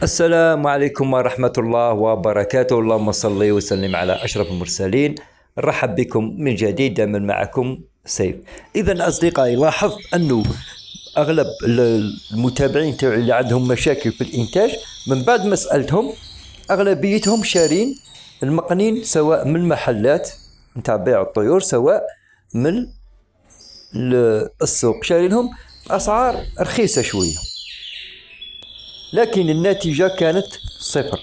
السلام عليكم ورحمة الله وبركاته. اللهم صل وسلم على أشرف المرسلين. نرحب بكم من جديد، دائما معكم سيف. إذا أصدقائي، لاحظت أنه أغلب المتابعين تاعي اللي عندهم مشاكل في الإنتاج، من بعد ما سألتهم أغلبيتهم شارين المقنين سواء من المحلات نتاع بيع الطيور سواء من السوق، شارينهم أسعار رخيصة شوية، لكن النتيجة كانت صفر.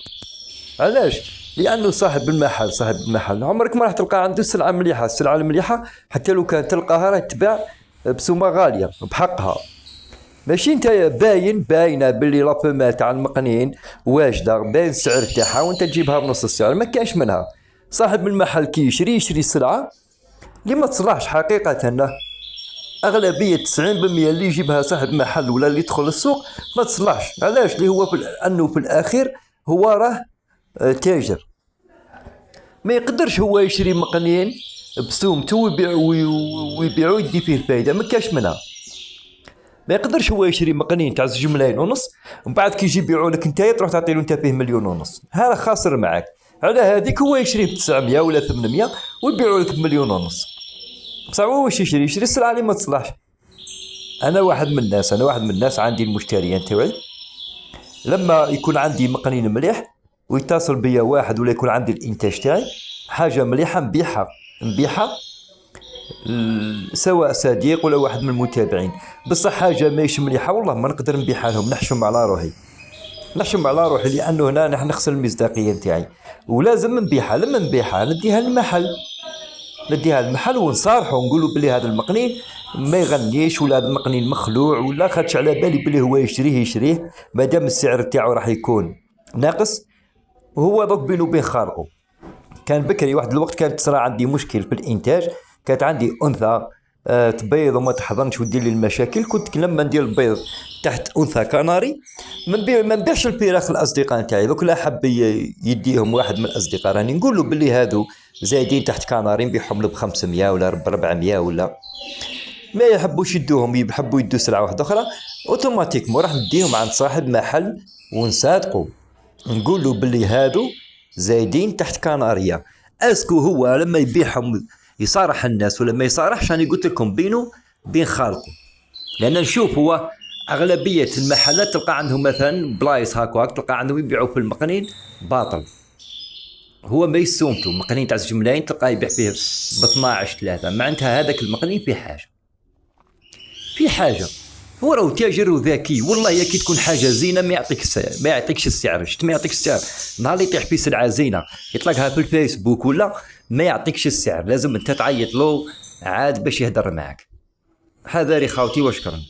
علاش؟ لأنه صاحب المحل عمرك ما راح تلقى عنده سلعة مليحة. السلعة المليحة حتى لو كانت تلقاها راح تباع بسومة غالية بحقها. ماشي نتايا باينة باللي لابومال تاع المقنين واجدة، باين السعر تاعها وانت تجيبها بنص السعر، ما كانش منها. صاحب المحل كي يشري السلعة اللي ما تصلحش حقيقة. أغلبية 90% اللي يجيبها صاحب محل ولا اللي يدخل السوق ما تصلحش. علاش؟ اللي هو أنه في الأخير هو راه تاجر، ما يقدرش هو يشري مقنين بسومته ويبيعو يدي فيه الفايدة، ما كاش منها. ما يقدرش هو يشري مقنين تاع 2.5 ملايين ومن بعد كي يجي يبيعو لك نتايا تروح تعطيلو نتا فيه 1.5 مليون، هذا خاسر معاك. على هذيك هو يشريه ب900 ولا 800 ويبيعو لك ب1.5 مليون. بصح هو واش يشري السلعة اللي ما تصلحش. أنا واحد من الناس عندي المشتريين تاعي، لما يكون عندي مقنين مليح ويتصل بيا واحد ولا يكون عندي الإنتاج تاعي حاجة مليحة نبيعها سواء صديق ولا واحد من المتابعين، بصح حاجة ماهيش مليحة والله ما نقدر نبيعها لهم، نحشم على روحي لأنه هنا نحن نخسر المصداقية تاعي، ولازم نبيعها. لما نبيعها نديها للمحل ونصارحه ونقوله بلي هذا المقنين ما يغنيش ولا هذا المقنين مخلوع ولا خدش على بالي بلي هو يشريه مادام السعر تاعو راح يكون ناقص. وهو دوك بينو وبين خالقه. كان بكري واحد الوقت كانت تصرى عندي مشكل في الانتاج، كانت عندي انثى تبيض وما تحضنش ودير لي المشاكل. كنت لما ندير البيض تحت انثى كناري ما نبيعش الفراخ الاصدقاء نتاعي. دوك لا حب يديهم واحد من الاصدقاء راني نقول له بلي هادو زايدين تحت كناري نبيعهم له ب500 ولا ب400 ولا ما يحبوش يدوهم، يحبوا يدوا سلعه واحده اخرى اوتوماتيكمون راح نديهم عند صاحب محل ونصادقوا نقول له بلي هادو زايدين تحت كناريا. اسكو هو لما يبيعهم يصارح الناس ولا ما يصارحش؟ راني قلت لكم بينه بين خالقه. لان نشوف هو اغلبيه المحلات تلقى عندهم مثلا بلايص هكاك تلقى عندهم يبيعوا في المقنين باطل، هو ما يسومتو مقنين تاع 2 ملايين تلقاه يبيع فيه ب 12 3، معناتها هذاك المقنين في حاجه. هو راهو تاجر وذكي والله، يا كي تكون حاجه زينه ما يعطيكش السعر. شفت ما يعطيكش السعر نهار اللي يطيح فيه سلعه زينه يطلقها في الفيسبوك ولا ما يعطيكش السعر، لازم انت تعيط له عاد باش يهدر معك. حذاري خاوتي وشكرا.